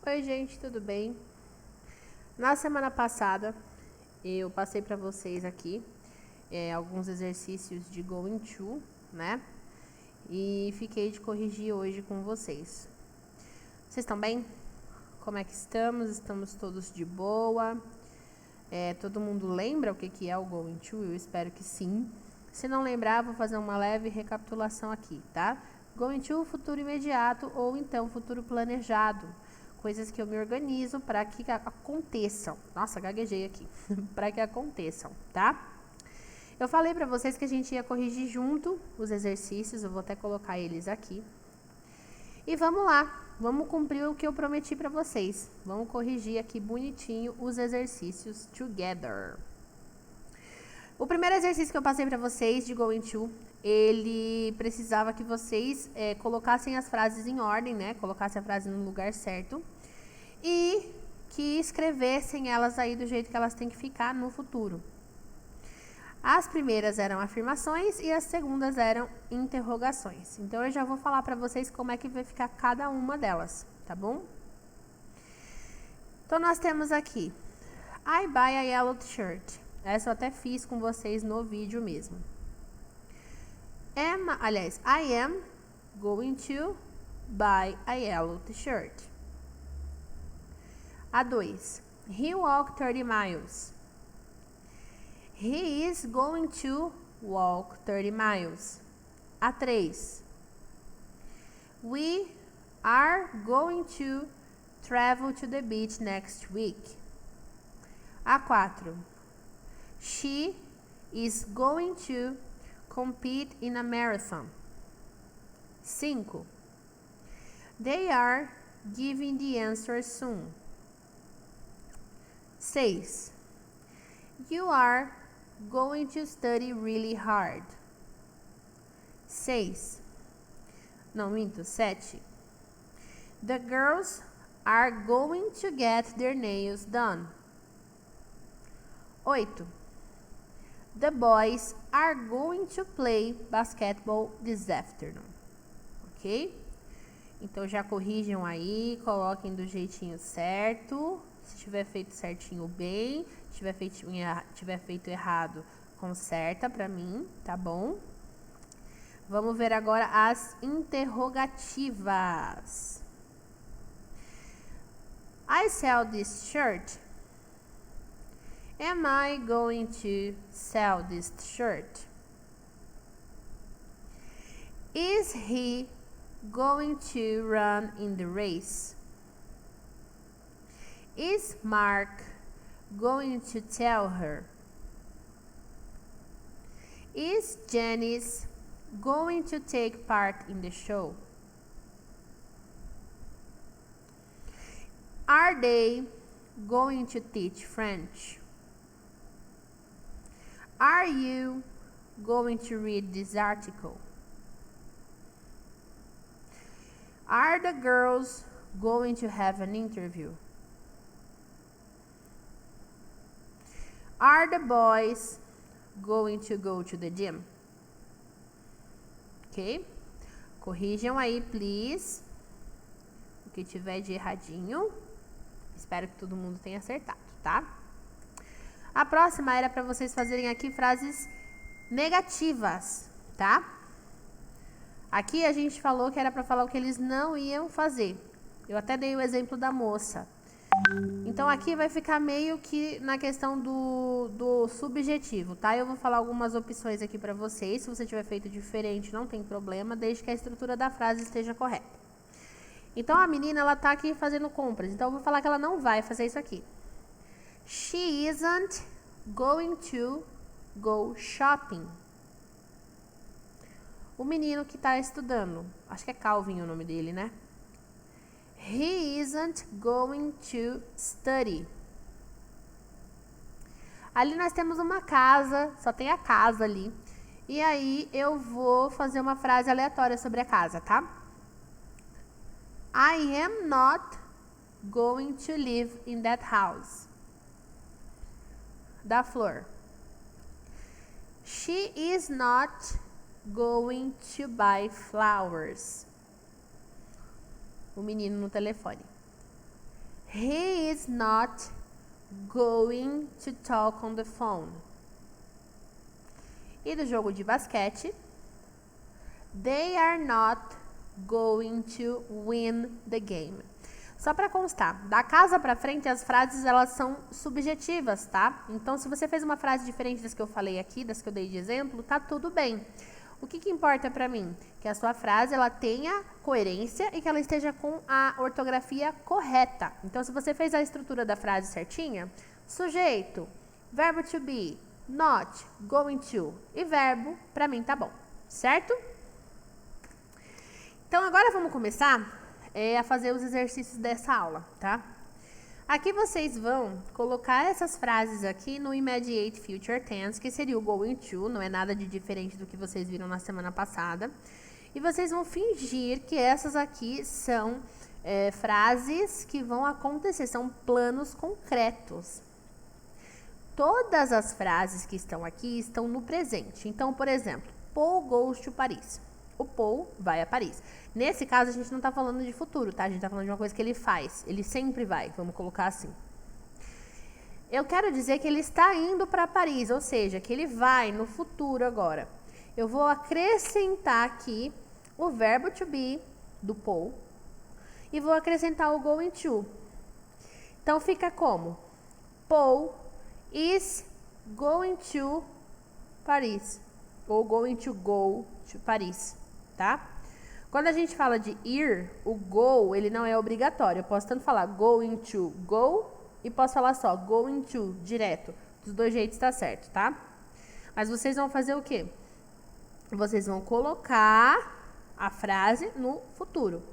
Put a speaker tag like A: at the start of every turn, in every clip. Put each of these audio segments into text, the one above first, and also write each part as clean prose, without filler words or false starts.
A: Oi, gente, tudo bem? Na semana passada, eu passei para vocês aqui alguns exercícios de going to, né? E fiquei de corrigir hoje com vocês. Vocês estão bem? Como é que estamos? Estamos todos de boa? Todo mundo lembra o que é o going to? Eu espero que sim. Se não lembrar, vou fazer uma leve recapitulação aqui, tá? Going to, futuro imediato ou então futuro planejado. Coisas que eu me organizo para que aconteçam. Nossa, gaguejei aqui. Para que aconteçam, tá? Eu falei para vocês que a gente ia corrigir junto os exercícios. Eu vou até colocar eles aqui. E vamos lá. Vamos cumprir o que eu prometi para vocês. Vamos corrigir aqui bonitinho os exercícios together. O primeiro exercício que eu passei para vocês de going to, ele precisava que vocês colocassem as frases em ordem, né? Colocassem a frase no lugar certo e que escrevessem elas aí do jeito que elas têm que ficar no futuro. As primeiras eram afirmações e as segundas eram interrogações. Então, eu já vou falar para vocês como é que vai ficar cada uma delas, tá bom? Então, nós temos aqui, I buy a yellow t-shirt. Essa eu até fiz com vocês no vídeo mesmo. I am going to buy a yellow t-shirt. A 2. He walked 30 miles. He is going to walk 30 miles. A 3. We are going to travel to the beach next week. A 4. She is going to compete in a marathon. 5. They are giving the answer soon. 6. You are going to study really hard. 7. The girls are going to get their nails done. 8. The boys are going to play basketball this afternoon. Ok? Então, já corrijam aí, coloquem do jeitinho certo. Se tiver feito certinho, bem. Se tiver feito errado, conserta pra mim, tá bom? Vamos ver agora as interrogativas. I sell this shirt. Am I going to sell this shirt? Is he going to run in the race? Is Mark going to tell her? Is Janice going to take part in the show? Are they going to teach French? Are you going to read this article? Are the girls going to have an interview? Are the boys going to go to the gym? Ok? Corrijam aí, please. O que tiver de erradinho. Espero que todo mundo tenha acertado, tá? A próxima era para vocês fazerem aqui frases negativas, tá? Aqui a gente falou que era para falar o que eles não iam fazer. Eu até dei o exemplo da moça. Então, aqui vai ficar meio que na questão do subjetivo, tá? Eu vou falar algumas opções aqui para vocês. Se você tiver feito diferente, não tem problema, desde que a estrutura da frase esteja correta. Então, a menina, ela tá aqui fazendo compras. Então, eu vou falar que ela não vai fazer isso aqui. She isn't going to go shopping. O menino que está estudando, acho que é Calvin o nome dele, né? He isn't going to study. Ali nós temos uma casa, só tem a casa ali. E aí eu vou fazer uma frase aleatória sobre a casa, tá? I am not going to live in that house. Da Flor. She is not going to buy flowers. O menino no telefone. He is not going to talk on the phone. E do jogo de basquete, they are not going to win the game. Só para constar, da casa para frente as frases elas são subjetivas, tá? Então se você fez uma frase diferente das que eu falei aqui, das que eu dei de exemplo, tá tudo bem. O que importa para mim? Que a sua frase ela tenha coerência e que ela esteja com a ortografia correta. Então se você fez a estrutura da frase certinha, sujeito, verbo to be, not, going to e verbo, para mim tá bom, certo? Então agora vamos começar a fazer os exercícios dessa aula, tá? Aqui vocês vão colocar essas frases aqui no immediate future tense, que seria o going to, não é nada de diferente do que vocês viram na semana passada. E vocês vão fingir que essas aqui são frases que vão acontecer, são planos concretos. Todas as frases que estão aqui estão no presente. Então, por exemplo, Paul goes to Paris. O Paul vai a Paris. Nesse caso, a gente não está falando de futuro, tá? A gente está falando de uma coisa que ele faz. Ele sempre vai, vamos colocar assim. Eu quero dizer que ele está indo para Paris, ou seja, que ele vai no futuro agora. Eu vou acrescentar aqui o verbo to be do Paul e vou acrescentar o going to. Então, fica como? Paul is going to Paris. Ou going to go to Paris, tá? Quando a gente fala de ir, o go, ele não é obrigatório. Eu posso tanto falar going to go e posso falar só going to, direto. Dos dois jeitos tá certo, tá? Mas vocês vão fazer o quê? Vocês vão colocar a frase no futuro.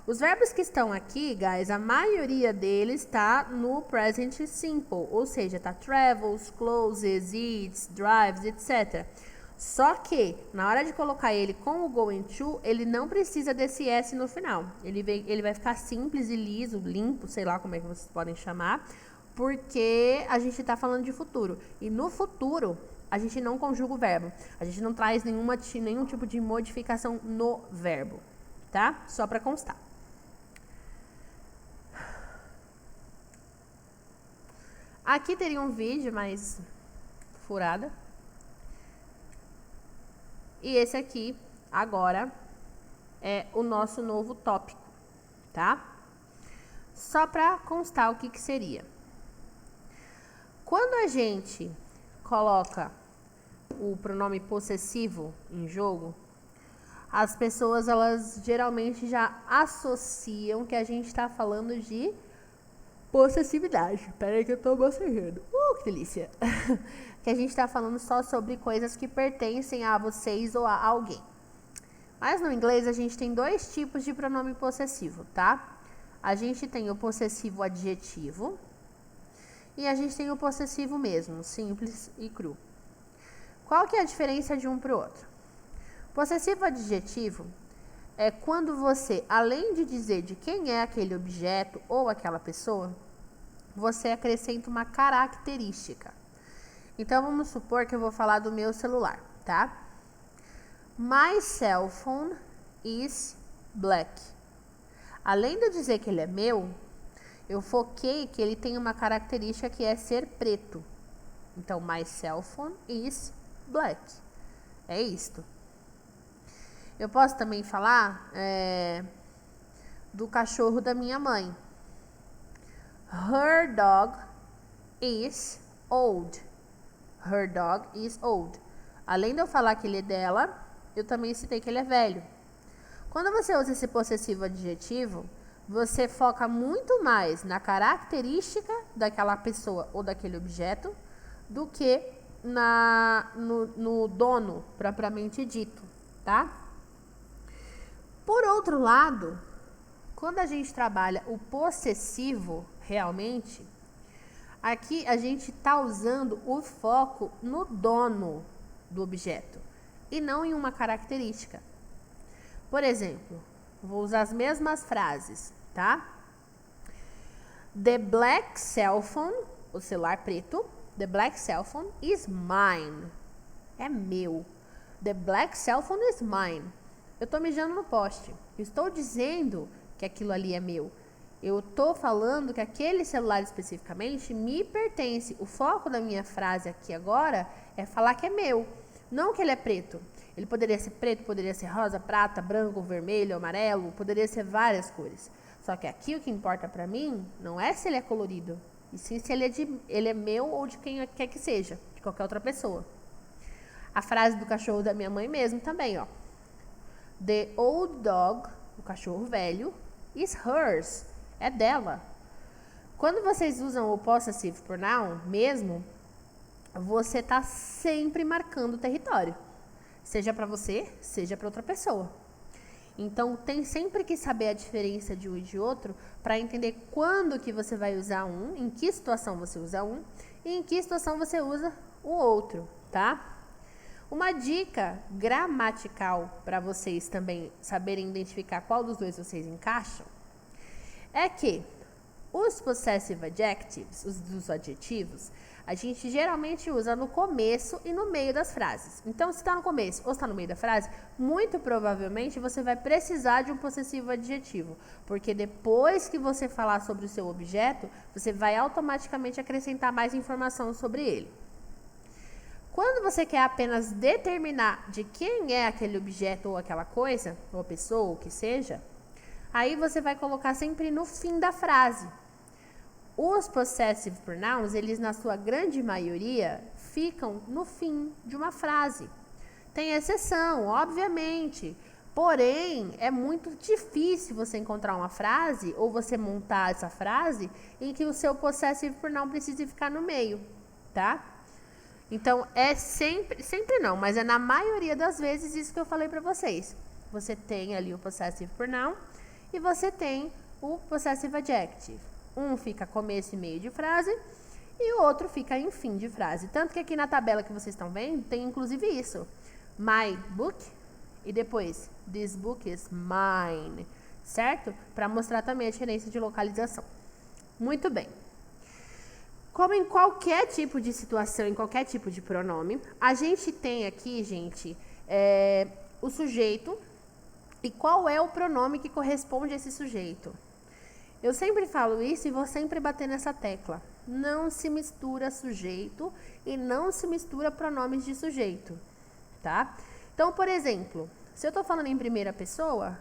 A: Os verbos que estão aqui, guys, a maioria deles está no present simple. Ou seja, tá travels, closes, eats, drives, etc. Só que, na hora de colocar ele com o going to, ele não precisa desse S no final. Ele vai ficar simples e liso, limpo, sei lá como é que vocês podem chamar, porque a gente está falando de futuro. E no futuro, a gente não conjuga o verbo. A gente não traz nenhum tipo de modificação no verbo, tá? Só para constar. Aqui teria um vídeo, mas furada. E esse aqui, agora, é o nosso novo tópico, tá? Só para constar o que seria. Quando a gente coloca o pronome possessivo em jogo, as pessoas, elas geralmente já associam que a gente está falando de possessividade. Pera aí que eu tô bocejando. Que delícia! Que a gente está falando só sobre coisas que pertencem a vocês ou a alguém. Mas no inglês a gente tem dois tipos de pronome possessivo, tá? A gente tem o possessivo adjetivo e a gente tem o possessivo mesmo, simples e cru. Qual que é a diferença de um para o outro? Possessivo adjetivo é quando você, além de dizer de quem é aquele objeto ou aquela pessoa, você acrescenta uma característica. Então, vamos supor que eu vou falar do meu celular, tá? My cell phone is black. Além de eu dizer que ele é meu, eu foquei que ele tem uma característica que é ser preto. Então, my cell phone is black. É isto. Eu posso também falar do cachorro da minha mãe. Her dog is old. Her dog is old. Além de eu falar que ele é dela, eu também citei que ele é velho. Quando você usa esse possessivo adjetivo, você foca muito mais na característica daquela pessoa ou daquele objeto do que no dono propriamente dito, tá? Por outro lado, quando a gente trabalha o possessivo realmente, aqui a gente está usando o foco no dono do objeto e não em uma característica. Por exemplo, vou usar as mesmas frases, tá? The black cell phone, o celular preto, the black cell phone is mine. É meu. The black cell phone is mine. Eu estou mijando no poste. Eu estou dizendo que aquilo ali é meu. Eu tô falando que aquele celular especificamente me pertence. O foco da minha frase aqui agora é falar que é meu, não que ele é preto. Ele poderia ser preto, poderia ser rosa, prata, branco, vermelho, amarelo, poderia ser várias cores. Só que aqui o que importa pra mim não é se ele é colorido, e sim se ele é meu ou de quem quer que seja, de qualquer outra pessoa. A frase do cachorro da minha mãe mesmo também, ó. The old dog, o cachorro velho, is hers, é dela. Quando vocês usam o possessive pronoun mesmo, você tá sempre marcando o território. Seja para você, seja para outra pessoa. Então, tem sempre que saber a diferença de um e de outro para entender quando que você vai usar um, em que situação você usa um e em que situação você usa o outro, tá? Uma dica gramatical para vocês também saberem identificar qual dos dois vocês encaixam é que os possessive adjectives, os adjetivos, a gente geralmente usa no começo e no meio das frases. Então, se está no começo ou está no meio da frase, muito provavelmente você vai precisar de um possessivo adjetivo, porque depois que você falar sobre o seu objeto, você vai automaticamente acrescentar mais informação sobre ele. Quando você quer apenas determinar de quem é aquele objeto ou aquela coisa, ou pessoa, ou o que seja, aí você vai colocar sempre no fim da frase. Os possessive pronouns, eles na sua grande maioria, ficam no fim de uma frase. Tem exceção, obviamente, porém, é muito difícil você encontrar uma frase, ou você montar essa frase, em que o seu possessive pronoun precise ficar no meio, tá? Então, é sempre não, mas é na maioria das vezes isso que eu falei pra vocês. Você tem ali o possessive pronoun e você tem o possessive adjective. Um fica começo e meio de frase e o outro fica em fim de frase. Tanto que aqui na tabela que vocês estão vendo, tem inclusive isso. My book e depois this book is mine, certo? Para mostrar também a diferença de localização. Muito bem. Como em qualquer tipo de situação, em qualquer tipo de pronome, a gente tem aqui, gente, o sujeito e qual é o pronome que corresponde a esse sujeito. Eu sempre falo isso e vou sempre bater nessa tecla. Não se mistura sujeito e não se mistura pronomes de sujeito, tá? Então, por exemplo, se eu estou falando em primeira pessoa,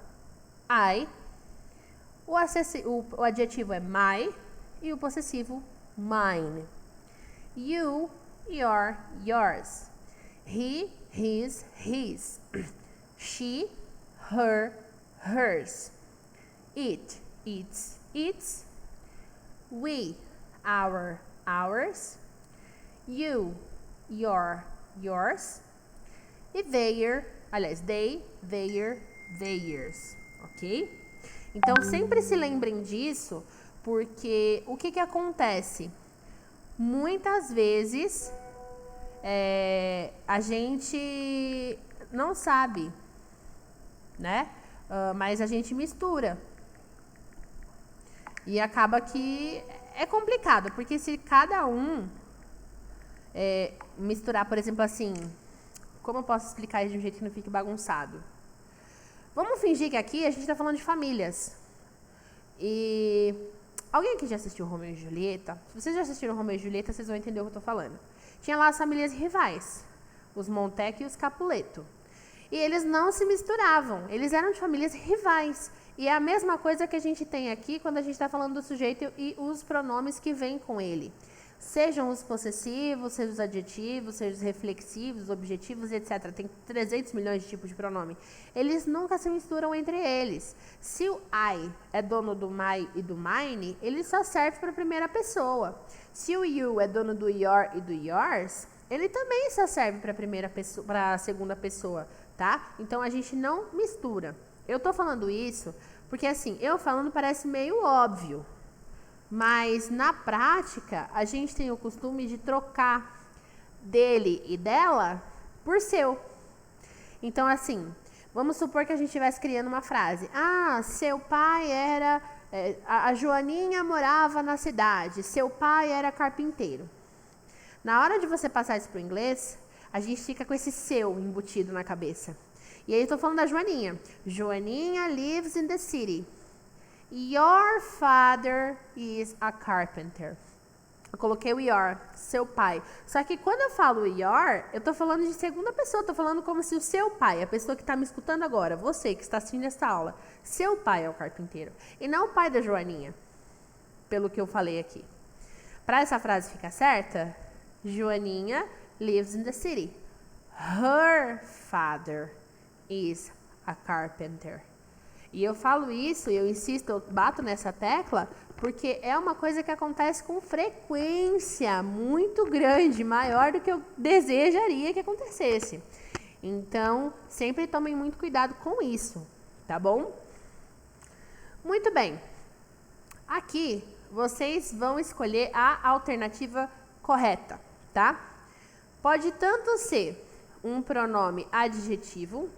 A: I, o adjetivo é my e o possessivo mine. You, your, yours. He, his, his. She, her, hers. It, its, its. We, our, ours. You, your, yours. E their, aliás, they, their, theirs. Ok? Então, sempre se lembrem disso, porque o que acontece? Muitas vezes a gente não sabe, né? Mas a gente mistura. E acaba que é complicado, porque se cada um misturar, por exemplo, assim, como eu posso explicar isso de um jeito que não fique bagunçado? Vamos fingir que aqui a gente está falando de famílias. E alguém aqui já assistiu Romeu e Julieta? Se vocês já assistiram Romeu e Julieta, vocês vão entender o que eu estou falando. Tinha lá as famílias rivais, os Montecchi e os Capuleto. E eles não se misturavam, eles eram de famílias rivais. E é a mesma coisa que a gente tem aqui quando a gente está falando do sujeito e os pronomes que vêm com ele. Sejam os possessivos, sejam os adjetivos, sejam os reflexivos, objetivos, etc. Tem 300 milhões de tipos de pronome. Eles nunca se misturam entre eles. Se o I é dono do my e do mine, ele só serve para a primeira pessoa. Se o you é dono do your e do yours, ele também só serve para a primeira pessoa, para a segunda pessoa, tá? Então a gente não mistura. Eu tô falando isso porque assim, eu falando parece meio óbvio. Mas, na prática, a gente tem o costume de trocar dele e dela por seu. Então, assim, vamos supor que a gente estivesse criando uma frase. Ah, seu pai era... a Joaninha morava na cidade. Seu pai era carpinteiro. Na hora de você passar isso para o inglês, a gente fica com esse seu embutido na cabeça. E aí eu estou falando da Joaninha. Joaninha lives in the city. Your father is a carpenter. Eu coloquei o your, seu pai. Só que quando eu falo your, eu tô falando de segunda pessoa. Tô falando como se o seu pai, a pessoa que tá me escutando agora, você que está assistindo essa aula, seu pai é o carpinteiro. E não o pai da Joaninha, pelo que eu falei aqui. Para essa frase ficar certa, Joaninha lives in the city. Her father is a carpenter. E eu falo isso, eu insisto, eu bato nessa tecla, porque é uma coisa que acontece com frequência muito grande, maior do que eu desejaria que acontecesse. Então, sempre tomem muito cuidado com isso, tá bom? Muito bem. Aqui, vocês vão escolher a alternativa correta, tá? Pode tanto ser um pronome adjetivo,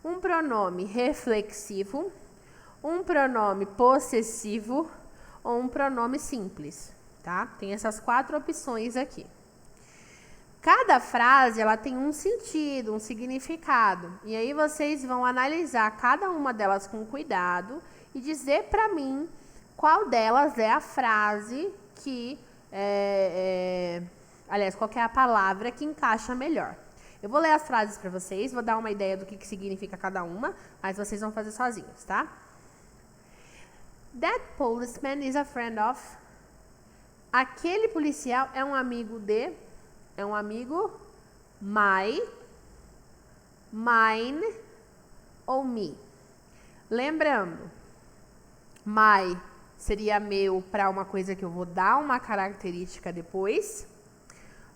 A: um pronome reflexivo, um pronome possessivo ou um pronome simples, tá? Tem essas 4 opções aqui. Cada frase, ela tem um sentido, um significado. E aí vocês vão analisar cada uma delas com cuidado e dizer para mim qual delas é a frase que... aliás, qual que é a palavra que encaixa melhor. Eu vou ler as frases para vocês, vou dar uma ideia do que significa cada uma, mas vocês vão fazer sozinhos, tá? That policeman is a friend of. Aquele policial é um amigo de. É um amigo my, mine ou me. Lembrando, my seria meu para uma coisa que eu vou dar uma característica depois.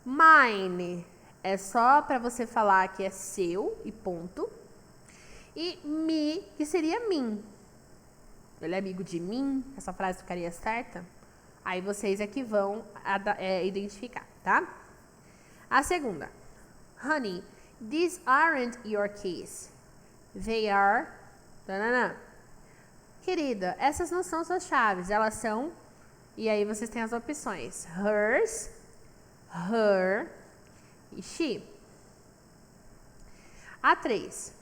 A: Mine é só para você falar que é seu e ponto. E me, que seria mim. Ele é amigo de mim? Essa frase ficaria certa? Aí vocês é que vão identificar, tá? A segunda. Honey, these aren't your keys. They are... Tanana. Querida, essas não são suas chaves. Elas são... E aí vocês têm as opções. Hers, her e she. A 3.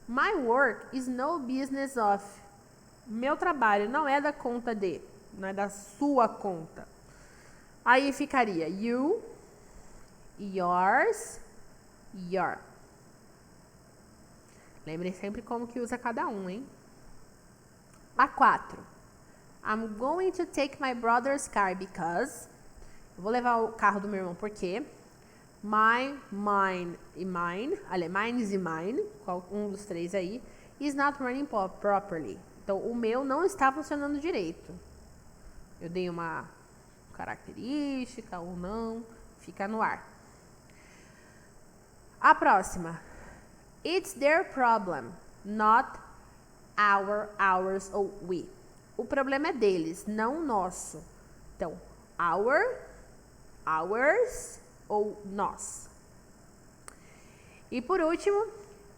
A: My work is no business of. Meu trabalho não é da conta de, não é da sua conta. Aí ficaria you, yours, your. Lembrem sempre como que usa cada um, hein? A 4. I'm going to take my brother's car because... Eu vou levar o carro do meu irmão porque... My, mine e mine, aliás, mine e mine, um dos 3 aí, is not running properly. Então, o meu não está funcionando direito. Eu dei uma característica ou não, fica no ar. A próxima. It's their problem, not ours ou we. O problema é deles, não nosso. Então, ours ou nós. E por último,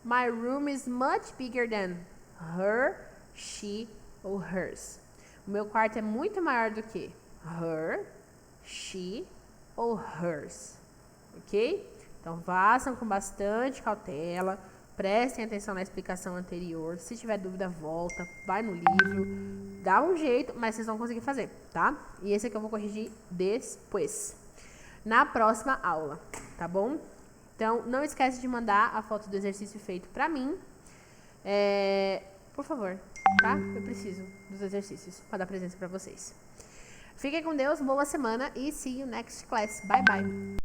A: my room is much bigger than her, she ou hers. O meu quarto é muito maior do que her, she ou hers. Ok? Então, façam com bastante cautela, prestem atenção na explicação anterior. Se tiver dúvida, volta, vai no livro, dá um jeito, mas vocês vão conseguir fazer, tá? E esse aqui eu vou corrigir depois, na próxima aula, tá bom? Então, não esquece de mandar a foto do exercício feito pra mim. Por favor, tá? Eu preciso dos exercícios para dar presença pra vocês. Fiquem com Deus, boa semana e see you next class. Bye, bye.